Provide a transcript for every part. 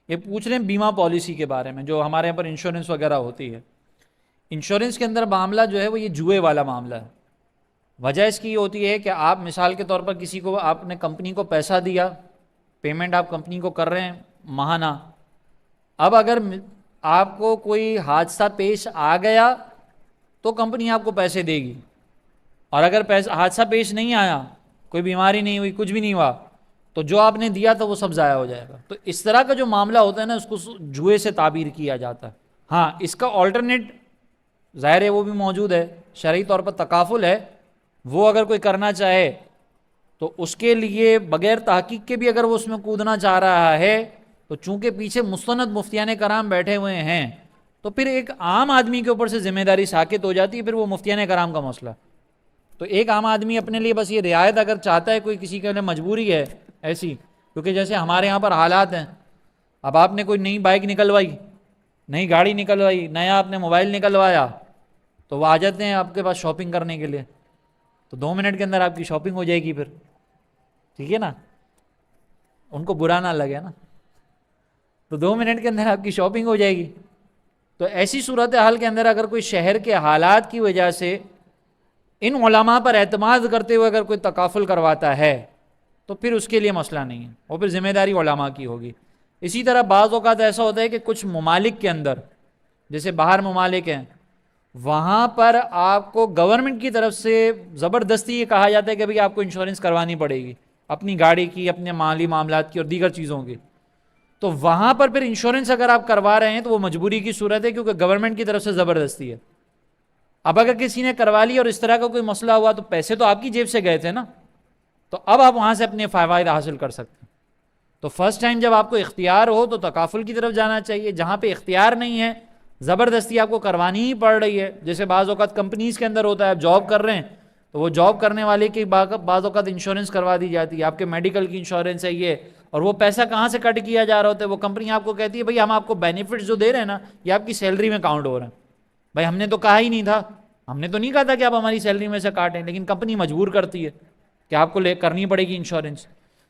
یہ پوچھ رہے ہیں بیمہ پالیسی کے بارے میں، جو ہمارے یہاں پر انشورنس وغیرہ ہوتی ہے۔ انشورنس کے اندر معاملہ جو ہے وہ یہ جوئے والا معاملہ ہے۔ وجہ اس کی یہ ہوتی ہے کہ آپ مثال کے طور پر کسی کو، آپ نے کمپنی کو پیسہ دیا، پیمنٹ آپ کمپنی کو کر رہے ہیں ماہانہ، اب اگر آپ کو کوئی حادثہ پیش آ گیا تو کمپنی آپ کو پیسے دے گی، اور اگر حادثہ پیش نہیں آیا، کوئی بیماری نہیں ہوئی، کچھ بھی نہیں ہوا، تو جو آپ نے دیا تھا وہ سب ضائع ہو جائے گا۔ تو اس طرح کا جو معاملہ ہوتا ہے نا، اس کو جوئے سے تعبیر کیا جاتا ہے۔ ہاں، اس کا آلٹرنیٹ ظاہر ہے وہ بھی موجود ہے، شرعی طور پر تکافل ہے، وہ اگر کوئی کرنا چاہے تو اس کے لیے بغیر تحقیق کے بھی اگر وہ اس میں کودنا چاہ رہا ہے، تو چونکہ پیچھے مستند مفتیان کرام بیٹھے ہوئے ہیں، تو پھر ایک عام آدمی کے اوپر سے ذمہ داری ساقط ہو جاتی ہے، پھر وہ مفتیان کرام کا مسئلہ۔ تو ایک عام آدمی اپنے لیے بس یہ رعایت اگر چاہتا ہے، کوئی کسی کے لیے مجبوری ہے ایسی، کیونکہ جیسے ہمارے یہاں پر حالات ہیں، اب آپ نے کوئی نئی بائک نکلوائی، نئی گاڑی نکلوائی، نیا آپ نے موبائل نکلوایا، تو وہ آ جاتے ہیں آپ کے پاس شاپنگ کرنے کے لیے، تو 2 منٹ کے اندر آپ کی شاپنگ ہو جائے گی پھر، ٹھیک ہے نا، ان کو برا نہ لگے نا، تو 2 منٹ کے اندر آپ کی شاپنگ ہو جائے گی۔ تو ایسی صورتحال کے اندر اگر کوئی شہر کے حالات کی وجہ سے ان علماء پر اعتماد کرتے ہوئے اگر کوئی تکافل کرواتا ہے تو پھر اس کے لیے مسئلہ نہیں ہے، وہ پھر ذمہ داری علماء کی ہوگی۔ اسی طرح بعض اوقات ایسا ہوتا ہے کہ کچھ ممالک کے اندر، جیسے باہر ممالک ہیں، وہاں پر آپ کو گورنمنٹ کی طرف سے زبردستی یہ کہا جاتا ہے کہ بھئی آپ کو انشورنس کروانی پڑے گی، اپنی گاڑی کی، اپنے مالی معاملات کی اور دیگر چیزوں کی۔ تو وہاں پر پھر انشورنس اگر آپ کروا رہے ہیں تو وہ مجبوری کی صورت ہے، کیونکہ گورنمنٹ کی طرف سے زبردستی ہے۔ اب اگر کسی نے کروا لی اور اس طرح کا کوئی مسئلہ ہوا تو پیسے تو آپ کی جیب سے گئے تھے نا، تو اب آپ وہاں سے اپنے فوائد حاصل کر سکتے ہیں۔ تو فرسٹ ٹائم جب آپ کو اختیار ہو تو تکافل کی طرف جانا چاہیے، جہاں پہ اختیار نہیں ہے، زبردستی آپ کو کروانی ہی پڑ رہی ہے، جیسے بعض اوقات کمپنیز کے اندر ہوتا ہے، آپ جاب کر رہے ہیں تو وہ جاب کرنے والے کی بعض اوقات انشورنس کروا دی جاتی ہے، آپ کے میڈیکل کی انشورنس ہے یہ، اور وہ پیسہ کہاں سے کٹ کیا جا رہا ہوتا ہے، وہ کمپنی آپ کو کہتی ہے بھئی ہم آپ کو بینیفٹس جو دے رہے ہیں نا، یہ آپ کی سیلری میں کاؤنٹ ہو رہے ہیں۔ بھئی ہم نے تو کہا ہی نہیں تھا، ہم نے تو نہیں کہا تھا کہ آپ ہماری سیلری میں سے کاٹیں، لیکن کمپنی مجبور کرتی ہے کہ آپ کو کرنی پڑے گی انشورنس۔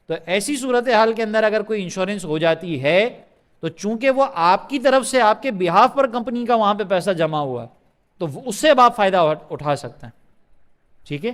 تو ایسی صورتحال کے اندر اگر کوئی انشورنس ہو جاتی ہے تو چونکہ وہ آپ کی طرف سے آپ کے بہاف پر کمپنی کا وہاں پہ پیسہ جمع ہوا، تو اس سے آپ فائدہ اٹھا سکتے ہیں، ٹھیک ہے۔